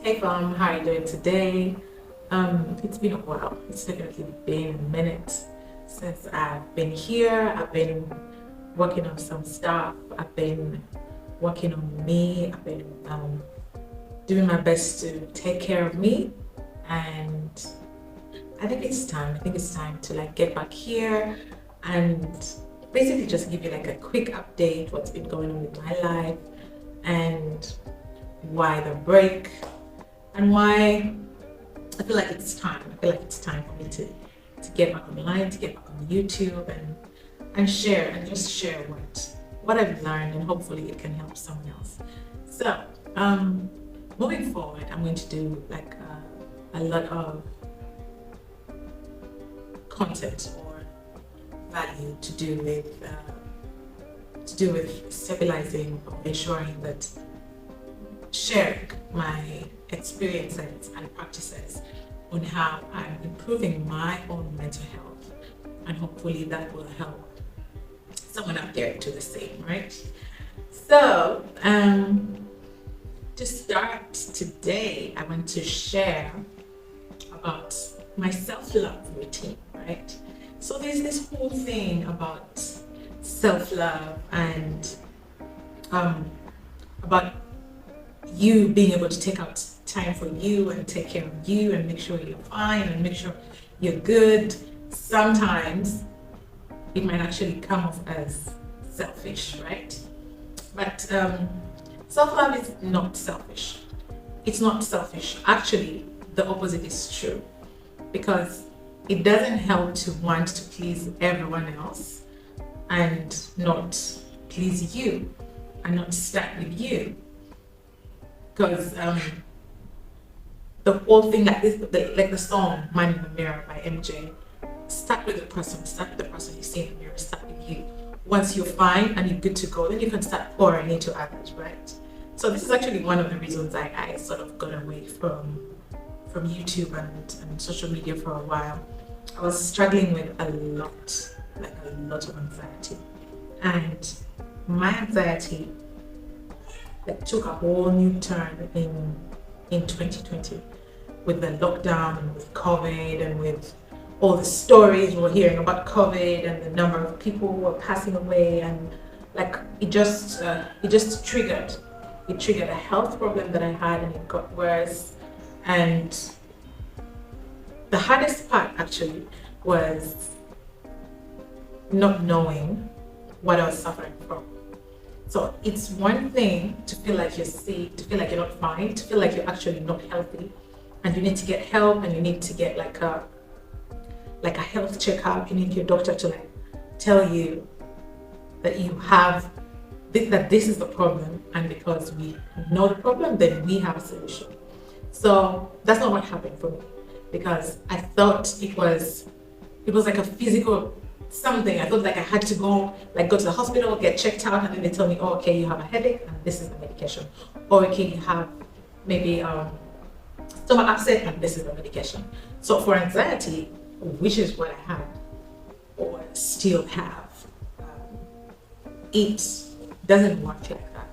Hey fam, how are you doing today? It's been a while. It's definitely been a minute since I've been here. I've been working on some stuff. I've been working on me. I've been doing my best to take care of me, and I think it's time. I think it's time to like get back here and basically just give you like a quick update what's been going on with my life and why the break and why I feel like it's time. I feel like it's time for me to get back online, to get back on YouTube and share and just share what I've learned, and hopefully it can help someone else. So moving forward, I'm going to do like a lot of content or value to do with stabilizing or ensuring that sharing my experiences and practices on how I'm improving my own mental health, and hopefully that will help someone out there do the same, right? So, to start today, I want to share about my self-love routine, right? So there's this whole thing about self-love and about you being able to take out time for you and take care of you and make sure you're fine and make sure you're good. Sometimes it might actually come off as selfish, right? But self-love is not selfish. It's not selfish. Actually, the opposite is true, because it doesn't help to want to please everyone else and not please you and not start with you. Because the whole thing, like this, like the song "Man in the Mirror" by MJ, start with the person you see in the mirror, start with you. Once you're fine and you're good to go, then you can start pouring into others, right? So this is actually one of the reasons I sort of got away from YouTube and social media for a while. I was struggling with a lot of anxiety, and my anxiety like took a whole new turn in 2020 with the lockdown and with COVID and with all the stories we were hearing about COVID and the number of people who were passing away, and like it just triggered a health problem that I had, and it got worse. And the hardest part actually was not knowing what I was suffering from. So it's one thing to feel like you're sick, to feel like you're not fine, to feel like you're actually not healthy, and you need to get help, and you need to get like a health checkup. You need your doctor to like tell you that you have that this is the problem, and because we know the problem, then we have a solution. So that's not what happened for me, because I thought it was like a physical something. I thought like I had to go to the hospital, get checked out, and then they tell me, oh, okay, you have a headache and this is the medication. Or okay, you have maybe stomach upset and this is the medication. So for anxiety, which is what I had or still have, it doesn't work like that.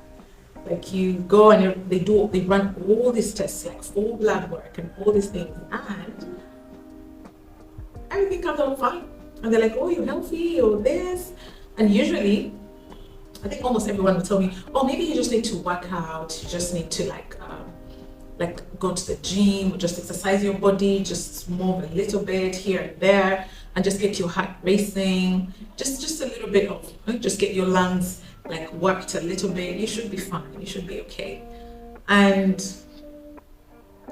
Like you go and they run all these tests, like full blood work and all these things, and everything comes out fine. And they're like, oh, you're healthy or this. And usually, I think almost everyone will tell me, oh, maybe you just need to work out. You just need to like go to the gym or just exercise your body, just move a little bit here and there, and just get your heart racing. Just a little bit of, just get your lungs like worked a little bit. You should be fine. You should be okay. And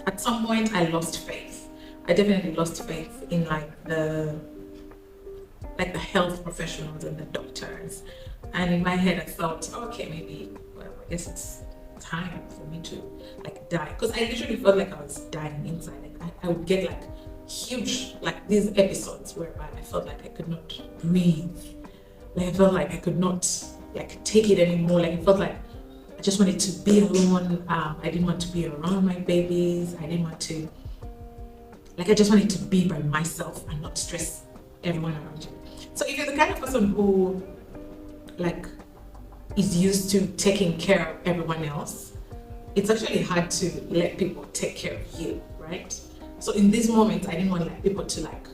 at some point, I lost faith. I definitely lost faith in like the health professionals and the doctors. And in my head, I thought, okay, maybe, well, I guess it's time for me to like die. Because I literally felt like I was dying inside. Like I would get like huge, like these episodes whereby I felt like I could not breathe. Like I felt like I could not like take it anymore. Like I felt like I just wanted to be alone. I didn't want to be around my babies. I didn't want to, like I just wanted to be by myself and not stress everyone around you. So if you're the kind of person who like is used to taking care of everyone else, it's actually hard to let people take care of you, right? So in these moments, I didn't want like people to like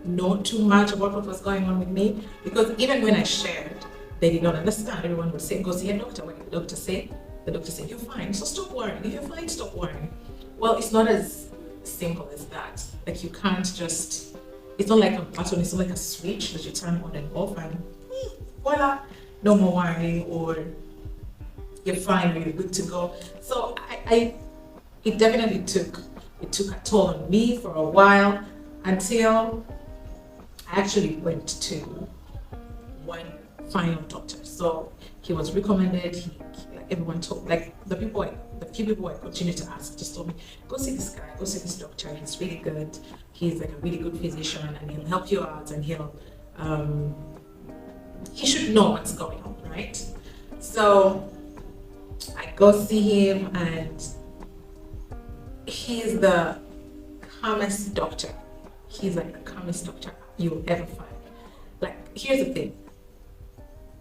know too much about what was going on with me, because even when I shared, they did not understand. Everyone would say, go see a doctor. What did the doctor say? The doctor said, you're fine, so stop worrying. If you're fine, stop worrying. Well, it's not as simple as that. Like you can't just, it's not like a button, it's not like a switch that you turn on and off and voila, no more worry, or you're fine, or you're good to go. So it definitely took a toll on me for a while, until I actually went to one final doctor. So he was recommended. Like everyone told, like the few people I continued to ask just told me, go see this guy, go see this doctor. He's really good. He's like a really good physician, and he'll help you out, and he should know what's going on, right? So I go see him, and he's the calmest doctor. He's like the calmest doctor you'll ever find. Like, here's the thing.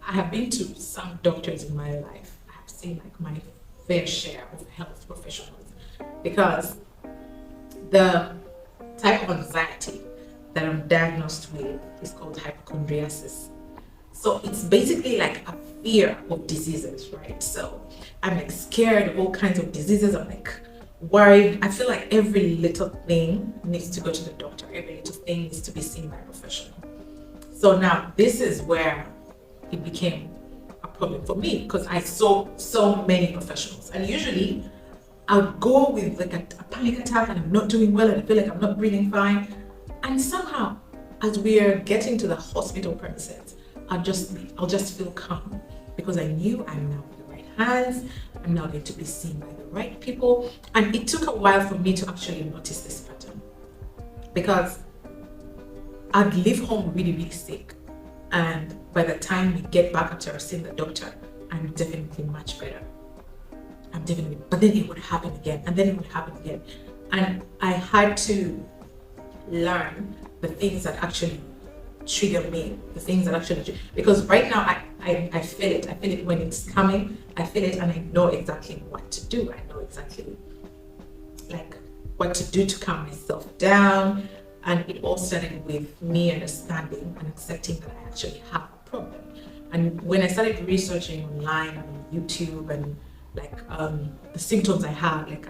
I have been to some doctors in my life. I have seen like my fair share of health professionals, because the type of anxiety that I'm diagnosed with is called hypochondriasis. So it's basically like a fear of diseases, right? So I'm like scared of all kinds of diseases. I'm like worried. I feel like every little thing needs to go to the doctor. Every little thing needs to be seen by a professional. So now this is where it became a problem for me, because I saw so many professionals, and usually I would go with like a panic attack, and I'm not doing well, and I feel like I'm not breathing fine. And somehow, as we're getting to the hospital premises, I'll just feel calm, because I knew I'm now in the right hands. I'm now going to be seen by the right people. And it took a while for me to actually notice this pattern, because I'd leave home really, really sick. And by the time we get back after seeing the doctor, I'm definitely much better. But then it would happen again, and then it would happen again. And I had to learn the things that actually trigger me, because right now I feel it. I feel it when it's coming. I feel it, and I know exactly what to do. I know exactly like what to do to calm myself down. And it all started with me understanding and accepting that I actually have a problem. And when I started researching online on YouTube, and like the symptoms I had, like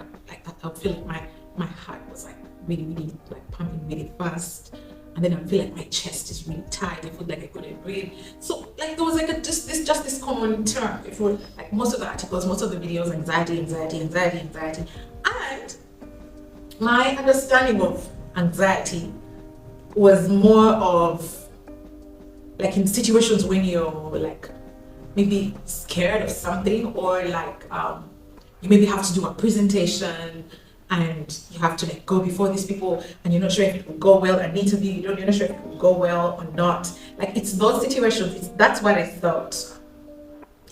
I feel like my heart was like really, really like pumping really fast. And then I feel like my chest is really tight. I feel like I couldn't breathe. So like there was like just this common term for like most of the articles, most of the videos: anxiety. And my understanding of anxiety was more of like in situations when you're like maybe scared of something, or like you maybe have to do a presentation, and you have to like go before these people, and you're not sure if it will go well, an interview, you're not sure if it will go well or not. Like it's those situations. That's what I thought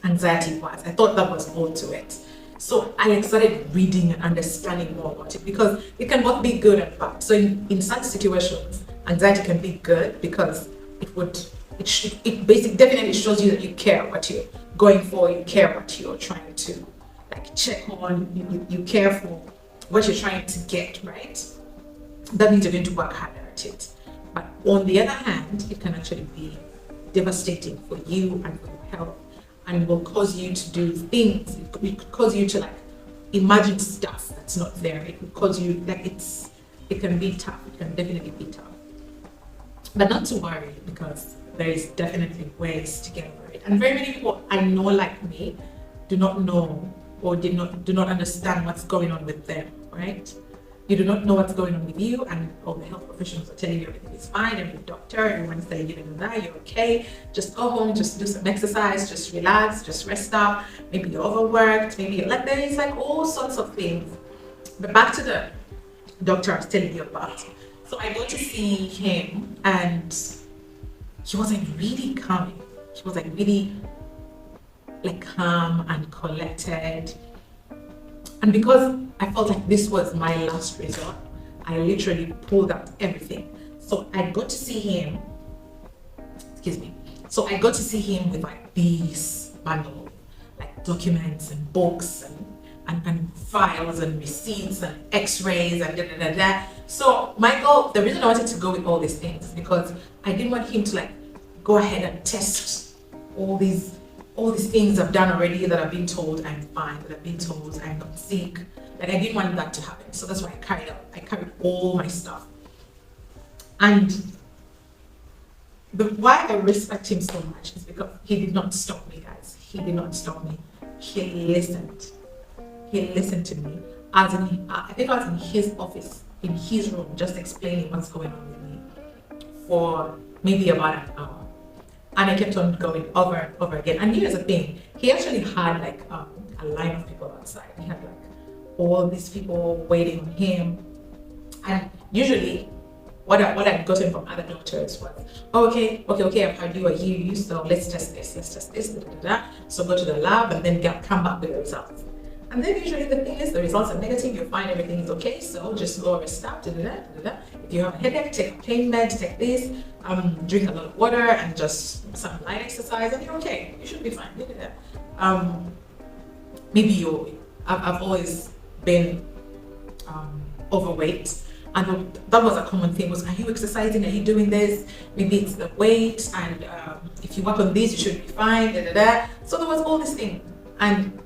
anxiety was. I thought that was all to it. So I like started reading and understanding more about it, because it can both be good and bad. So in such situations, anxiety can be good, because it basically definitely shows you that you care what you're going for, you care what you're trying to like check on, you care for what you're trying to get, right? That means you're going to work harder at it. But on the other hand, it can actually be devastating for you and for your health, and will cause you to do things. It could cause you to like imagine stuff that's not there. It could cause you like it can be tough. It can definitely be tough. But not to worry, because there is definitely ways to get over it. And very many people I know like me do not know, or do not understand what's going on with them, right? You do not know what's going on with you, and all the health professionals are telling you everything is fine. Every doctor, everyone's saying you're okay. Just go home, just do some exercise, just relax, just rest up. Maybe you're overworked, maybe like there is like all sorts of things. But back to the doctor I was telling you about. So I go to see him, and he was like really calming. He was like really like calm and collected. And because I felt like this was my last resort, I literally pulled out everything. So I got to see him, So I got to see him with like this bundle of like documents and books and files and receipts and x-rays and da da da da. So Michael, the reason I wanted to go with all these things is because I didn't want him to like go ahead and test all these things I've done already, that I've been told I'm fine, that I've been told I'm not sick. Like I didn't want that to happen. So that's why I carried all my stuff. And why I respect him so much is because he did not stop me, guys. He did not stop me. He listened. He listened to me. I think I was in his office, in his room, just explaining what's going on with me for maybe about an hour. And I kept on going over and over again. And here's the thing, he actually had like a line of people outside. He had like all these people waiting on him. And usually what I'd gotten from other doctors was, oh, okay, I've heard you, I hear you, so let's test this, da, da, da. So go to the lab and then come back with the results. And then usually the thing is, the results are negative, you're fine, everything is okay, so just go rest up, da, da, da, da, da. If you have a headache, take a pain med, take this, drink a lot of water and just some light exercise, and you're okay. You should be fine. Da, da, da. Maybe I've always been overweight, and that was a common thing, was, are you exercising, are you doing this? Maybe it's the weight, and if you work on this, you should be fine, da, da, da. So there was all this thing. And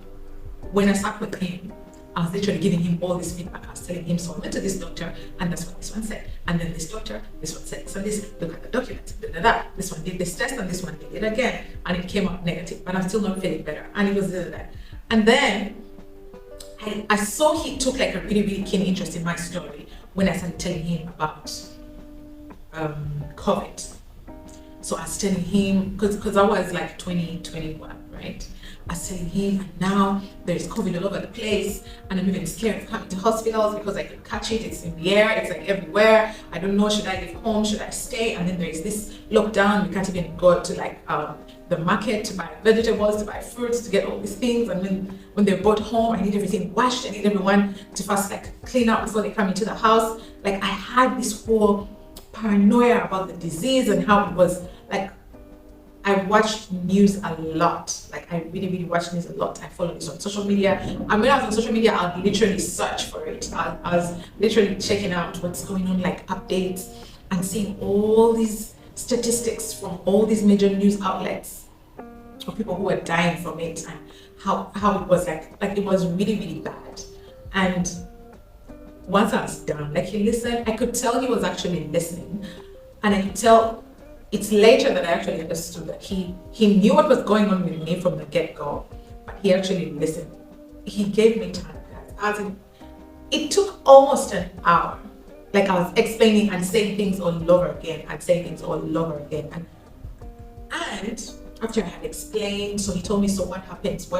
when I sat with him, I was literally giving him all this feedback. I was telling him, so I went to this doctor, and that's what this one said. And then this doctor, this one said, so this, look at the document, da, da, da. This one did this test, and this one did it again. And it came out negative, but I'm still not feeling better. And it was da, da, da. And then I saw he took like a really, really keen interest in my story when I started telling him about COVID. So I was telling him, because I was like 21, right? I was telling him, and now there's COVID all over the place, and I'm even scared of coming to hospitals because I could catch it. It's in the air, it's like everywhere. I don't know, should I leave home, should I stay? And then there's this lockdown, we can't even go to like the market to buy vegetables, to buy fruits, to get all these things. And when they're brought home, I need everything washed. I need everyone to first like clean up before they come into the house. Like I had this whole paranoia about the disease and how it was like. I watched news a lot. Like I really, really watched news a lot. I follow this on social media. And when I was on social media, I'd literally search for it. I was literally checking out what's going on, like updates, and seeing all these statistics from all these major news outlets of people who were dying from it, and how it was like it was really, really bad. And once I was done, like he listened, I could tell he was actually listening, and I could tell. It's later that I actually understood that he knew what was going on with me from the get-go, but he actually listened. He gave me time, guys. It took almost an hour. Like I was explaining and saying things all over again and saying things all over again. And after I had explained, so he told me, so what happens?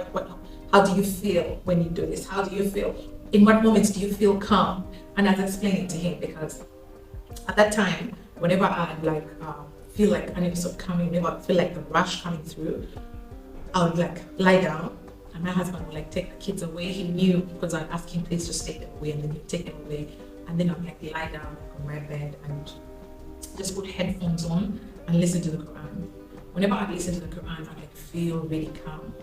How do you feel when you do this? How do you feel? In what moments do you feel calm? And I was explaining to him, because at that time, whenever I'd like feel like an episode coming, whenever I feel like the rush coming through, I would like lie down, and my husband would like take the kids away. He knew, because I'd ask him, please just take them away, and then he'd take them away. And then I'd like lie down like, on my bed and just put headphones on and listen to the Quran. Whenever I'd listen to the Quran, I'd like feel really calm.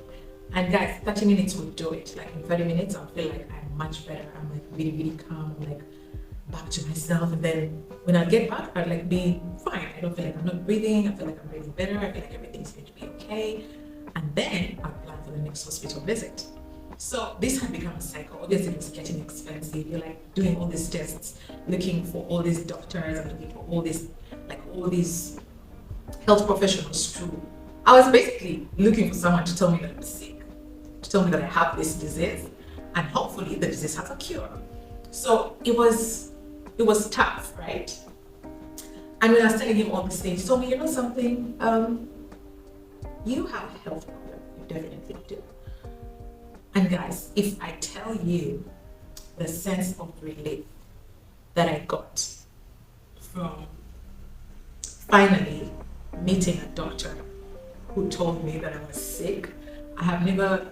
And guys, 30 minutes would do it. Like in 30 minutes, I'll feel like I'm much better. I'm like really, really calm. I'm like back to myself. And then when I get back, I'd like be fine. I don't feel like I'm not breathing. I feel like I'm breathing better. I feel like everything's going to be okay. And then I'll plan for the next hospital visit. So this had become a cycle. Obviously, it was getting expensive. You're like doing all these tests, looking for all these doctors and looking for all these health professionals too. I was basically looking for someone to tell me that I'm sick, to tell me that I have this disease, and hopefully the disease has a cure. So it was tough, right? And when I was telling him all these things, he told me, you know something, you have a health problem. You definitely do. And guys, if I tell you the sense of relief that I got from finally meeting a doctor who told me that I was sick, I have never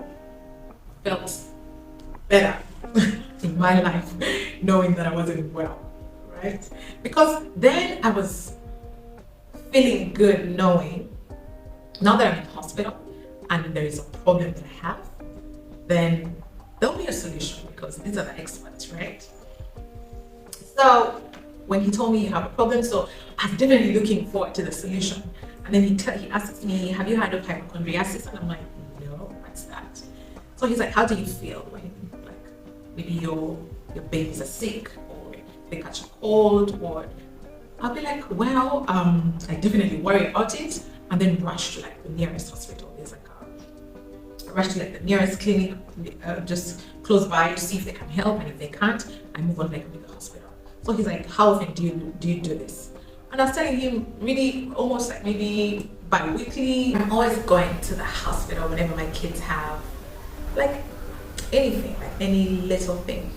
felt better in my life knowing that I wasn't well, right? Because then I was feeling good knowing, now that I'm in hospital and there is a problem that I have, then there'll be a solution because these are the experts, right? So when he told me you have a problem, so I'm definitely looking forward to the solution. And then he asks me, have you heard of hypochondriasis? And I'm like, no, what's that? So he's like, how do you feel when like maybe your babies are sick or they catch a cold? Or I'll be like, well, I definitely worry about it, and then rush to like the nearest hospital. There's like a rush to like the nearest clinic, just close by to see if they can help, and if they can't, I move on like to the hospital. So he's like, how often do you do this? And I was telling him, really almost like maybe bi-weekly. I'm always going to the hospital whenever my kids have like anything, like any little thing.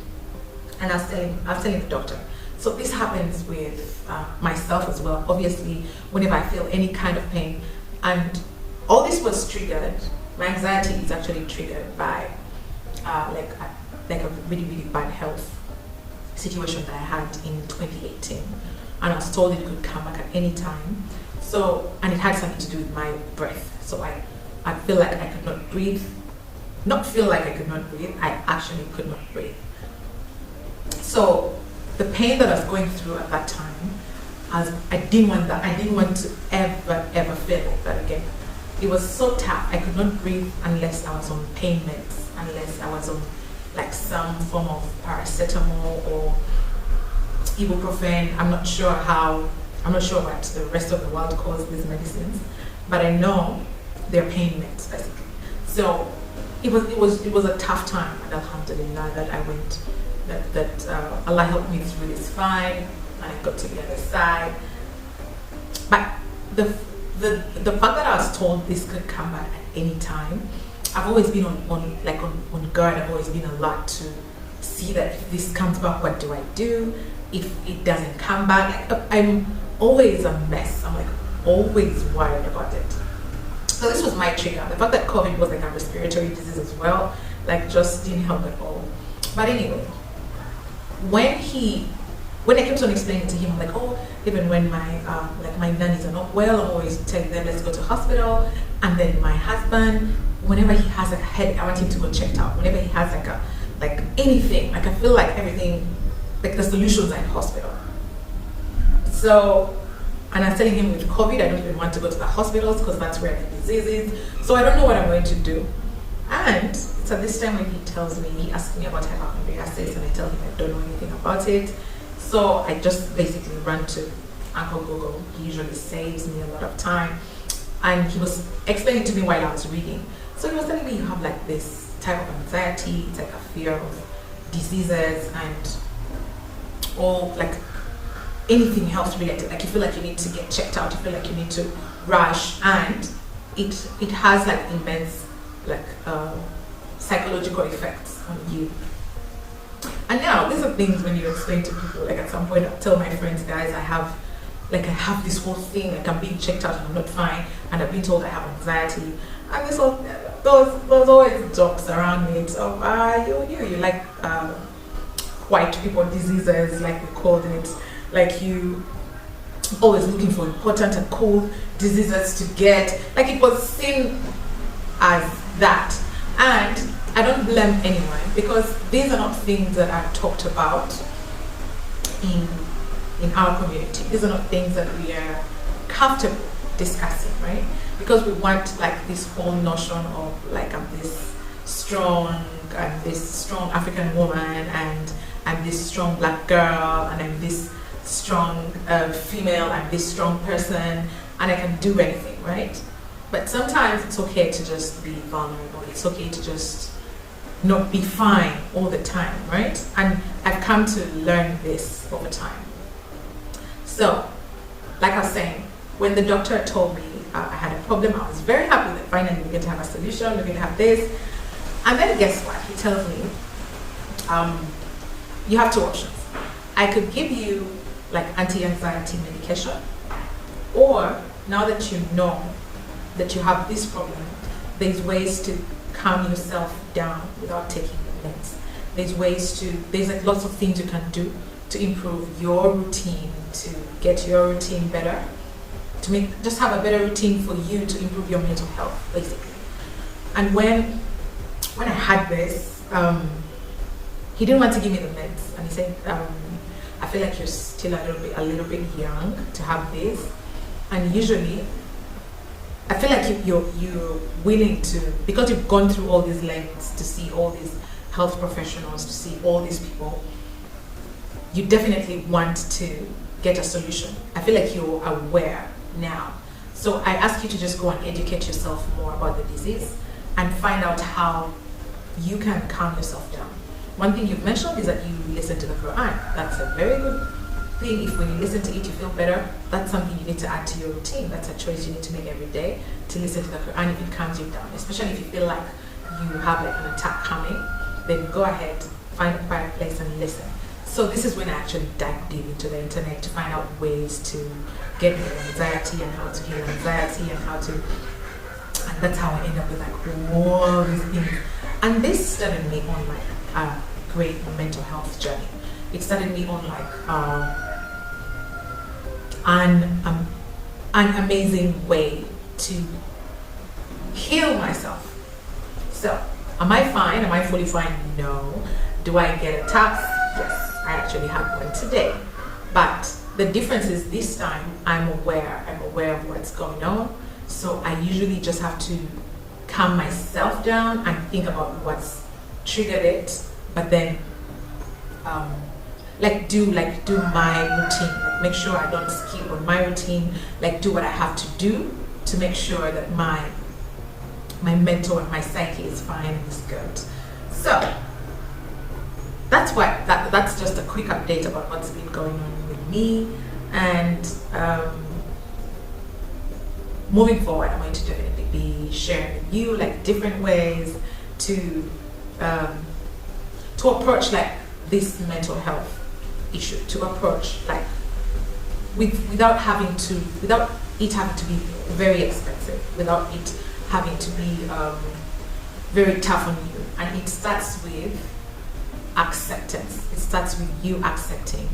And I was telling the doctor. So this happens with myself as well. Obviously, whenever I feel any kind of pain, and all this was triggered. My anxiety is actually triggered by like a really really bad health situation that I had in 2018, and I was told it could come back at any time. So, and it had something to do with my breath. So I feel like I could not breathe. Not feel like I could not breathe. I actually could not breathe. So the pain that I was going through at that time, I didn't want that. I didn't want to ever feel that again. It was so tough. I could not breathe unless I was on pain meds, unless I was on like some form of paracetamol or ibuprofen. I'm not sure what the rest of the world calls these medicines, but I know they're pain meds basically. So it was a tough time, and alhamdulillah that I went, that Allah helped me through this fine, and I got to the other side. But the fact that I was told this could come back at any time, I've always been on guard. I've always been alert to see that if this comes back, what do I do? If it doesn't come back, I'm always a mess. I'm like always worried about it. So this was my trigger. The fact that COVID was like a respiratory disease as well, like just didn't help at all. But anyway, when I kept on explaining to him, like, oh, even when my nannies are not well, I'm always telling them, let's go to hospital. And then my husband, whenever he has a headache, I want him to go checked out. Whenever he has like anything, like I feel like everything, like the solutions are in hospital. So, and I was telling him with COVID, I don't even want to go to the hospitals because that's where the disease is. So I don't know what I'm going to do. And so this time when he asks me about hypochondriasis, and I tell him I don't know anything about it. So I just basically run to Uncle Google. He usually saves me a lot of time. And he was explaining to me while I was reading. So he was telling me you have like this type of anxiety, it's like a fear of diseases and all like anything health related. Like you feel like you need to get checked out, you feel like you need to rush, and it has like immense like psychological effects on you. And now these are things when you explain to people, like at some point I tell my friends, guys, I have this whole thing, like I'm being checked out and I'm not fine, and I've been told I have anxiety, and there's always jokes around me. So you like white people diseases, like we called it, like you always looking for important and cool diseases to get, like it was seen as that. And I don't blame anyone, because these are not things that are talked about in our community. These are not things that we are comfortable discussing, right? Because we want like this whole notion of like I'm this strong African woman, and I'm this strong black girl, and I'm this strong female, I'm this strong person, and I can do anything, right? But sometimes it's okay to just be vulnerable. It's okay to just not be fine all the time, right? And I've come to learn this over time. So, like I was saying, when the doctor told me I had a problem, I was very happy that finally we're going to have a solution, we're going to have this. And then guess what? He tells me, you have two options. I could give you like anti-anxiety medication, or now that you know that you have this problem, there's ways to calm yourself down without taking the meds. There's like lots of things you can do to improve your routine, to get your routine better, to just have a better routine for you to improve your mental health, basically. And when I had this, he didn't want to give me the meds, and he said, I feel like you're still a little bit young to have this, and usually I feel like you're willing to, because you've gone through all these lengths to see all these health professionals, to see all these people, you definitely want to get a solution. I feel like you're aware now. So I ask you to just go and educate yourself more about the disease and find out how you can calm yourself down. One thing you've mentioned is that you listen to the Quran. That's a very good thing. If when you listen to it you feel better, that's something you need to add to your routine. That's a choice you need to make every day, to listen to the Quran if it calms you down. Especially if you feel like you have like an attack coming, then go ahead, find a quiet place and listen. So this is when I actually dive deep into the internet to find out ways to get rid of anxiety and how to heal anxiety and how to, and that's how I end up with like all these things. And this started me on like a great mental health journey. It started me on like an amazing way to heal myself. So, am I fine? Am I fully fine? No. Do I get attacks? Yes, I actually had one today. But the difference is this time I'm aware of what's going on. So I usually just have to calm myself down and think about what's triggered it, but then do my routine, like make sure I don't skip on my routine, like do what I have to do to make sure that my mental and my psyche is fine and is good. So that's just a quick update about what's been going on with me, and moving forward I'm going to definitely be sharing with you like different ways to approach like this mental health issue, to approach like without it having to be very expensive, without it having to be very tough on you. And it starts with acceptance. It starts with you accepting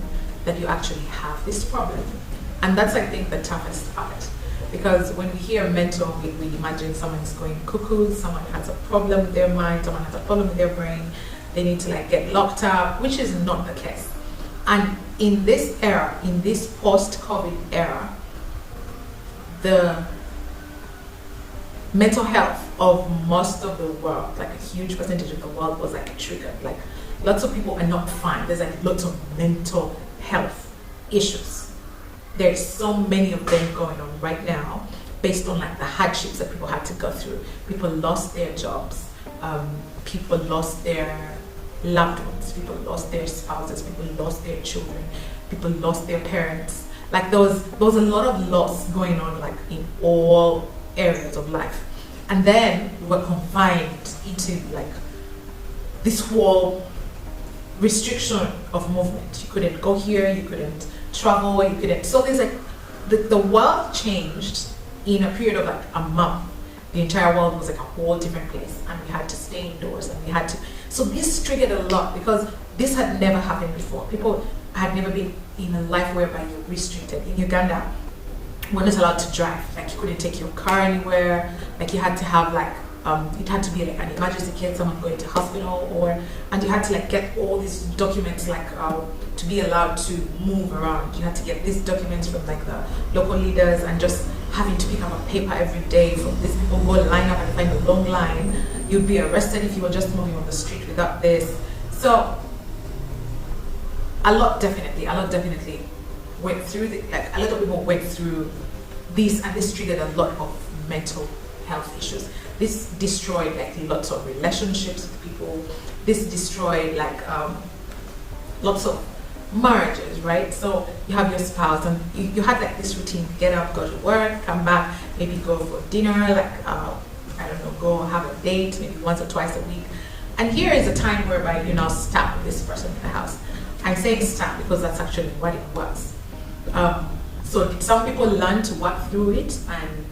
that you actually have this problem. And that's, I think, the toughest part. Because when we hear mental, we imagine someone's going cuckoo, someone has a problem with their mind, someone has a problem with their brain, they need to like get locked up, which is not the case. And in this era, in this post-COVID era, the mental health of most of the world, like a huge percentage of the world, was like triggered. Like lots of people are not fine. There's like lots of mental health issues. There's so many of them going on right now based on like the hardships that people had to go through. People lost their jobs, people lost their loved ones, people lost their spouses, people lost their children, people lost their parents. Like there was a lot of loss going on like in all areas of life. And then we were confined into like this whole restriction of movement. You couldn't go here, you couldn't travel, you couldn't. So there's like the world changed in a period of like a month. The entire world was like a whole different place, and we had to stay indoors, and we had to. So this triggered a lot because this had never happened before. People had never been in a life whereby you're restricted. In Uganda, we're not allowed to drive. Like you couldn't take your car anywhere. Like you had to have like it had to be like an emergency case, someone going to hospital, and you had to like get all these documents like to be allowed to move around. You had to get these documents from like the local leaders, and just having to pick up a paper every day from these people, go line up and find a long line. You'd be arrested if you were just moving on the street without this. So a lot definitely went through a lot of people went through this, and this triggered a lot of mental health issues. This destroyed like lots of relationships with people. This destroyed like lots of marriages, right? So you have your spouse, and you had like this routine: get up, go to work, come back, maybe go for dinner, like I don't know, go have a date maybe once or twice a week. And here is a time whereby you're now stuck with this person in the house. I'm saying stuck because that's actually what it was. So did some people learn to work through it and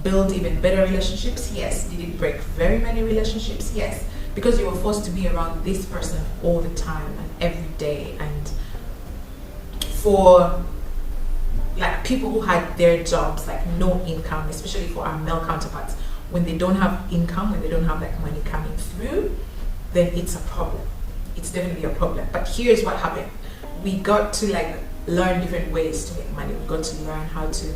build even better relationships? Yes. Did it break very many relationships? Yes. Because you were forced to be around this person all the time and every day. And for like people who had their jobs, like no income, especially for our male counterparts, when they don't have income, when they don't have like money coming through, then it's a problem. It's definitely a problem. But here's what happened. We got to like learn different ways to make money. We got to learn how to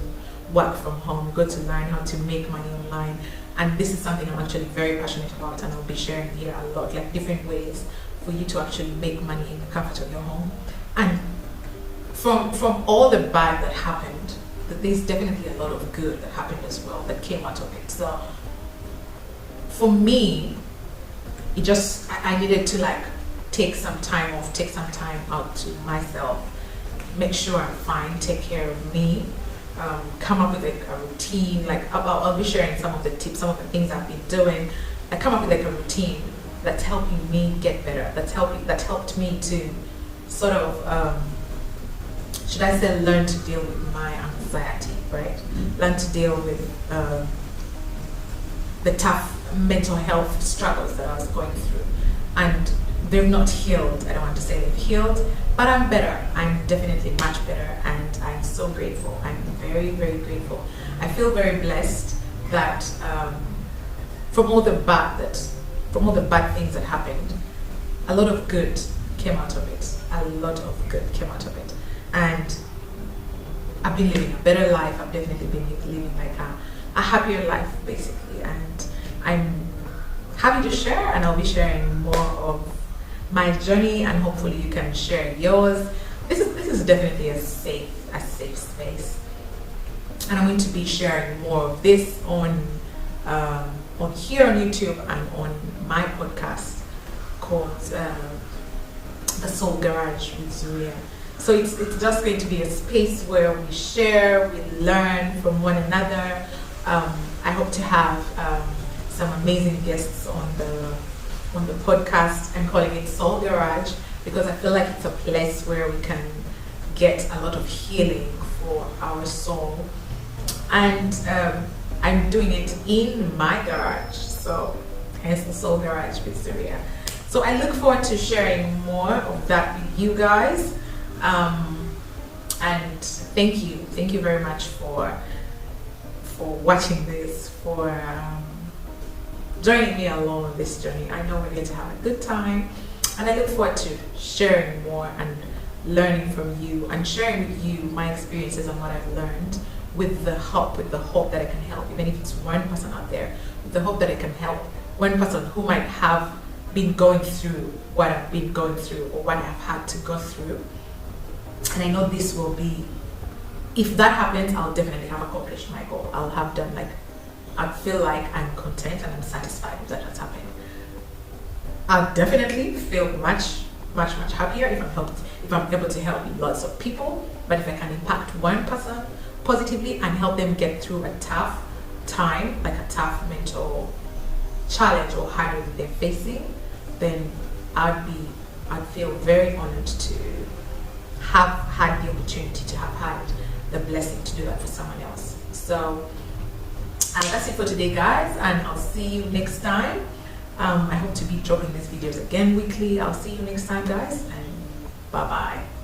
work from home. We got to learn how to make money online. And this is something I'm actually very passionate about, and I'll be sharing here a lot, like different ways for you to actually make money in the comfort of your home. And from all the bad that happened, there's definitely a lot of good that happened as well that came out of it. So for me, I needed to like take some time off, take some time out to myself, make sure I'm fine, take care of me, come up with like a routine. Like I'll be sharing some of the tips, some of the things I've been doing. I come up with like a routine that's helping me get better. That helped me to sort of should I say, learn to deal with my anxiety, right? Learn to deal with the tough mental health struggles that I was going through. And they've not healed. I don't want to say they've healed, but I'm better. I'm definitely much better, and I'm so grateful. I'm very, very grateful. I feel very blessed that from all the bad things that happened, a lot of good came out of it. A lot of good came out of it. And I've been living a better life. I've definitely been living like a happier life, basically. And I'm happy to share, and I'll be sharing more of my journey, and hopefully you can share yours. This is definitely a safe space, and I'm going to be sharing more of this on here on YouTube and on my podcast called The Soul Garage with Zuria. So it's just going to be a space where we share, we learn from one another. I hope to have some amazing guests on the podcast. I'm calling it Soul Garage because I feel like it's a place where we can get a lot of healing for our soul. And I'm doing it in my garage, so hence the Soul Garage with Zuria. So I look forward to sharing more of that with you guys. And thank you very much for watching this, for joining me along on this journey. I know we're going to have a good time, and I look forward to sharing more and learning from you and sharing with you my experiences and what I've learned, with the hope that I can help, even if it's one person out there, with the hope that I can help one person who might have been going through what I've been going through or what I've had to go through. And I know this will be, if that happens, I'll definitely have accomplished my goal. I'll have done, like, I feel like I'm content and I'm satisfied with that has happened. I'll definitely feel much happier if I'm able to help lots of people. But if I can impact one person positively and help them get through a tough time, like a tough mental challenge or hurdle that they're facing, then I'd feel very honored to have had the opportunity to have had the blessing to do that for someone else. So that's it for today, guys, and I'll see you next time. I hope to be dropping these videos again weekly. I'll see you next time, guys, and bye bye.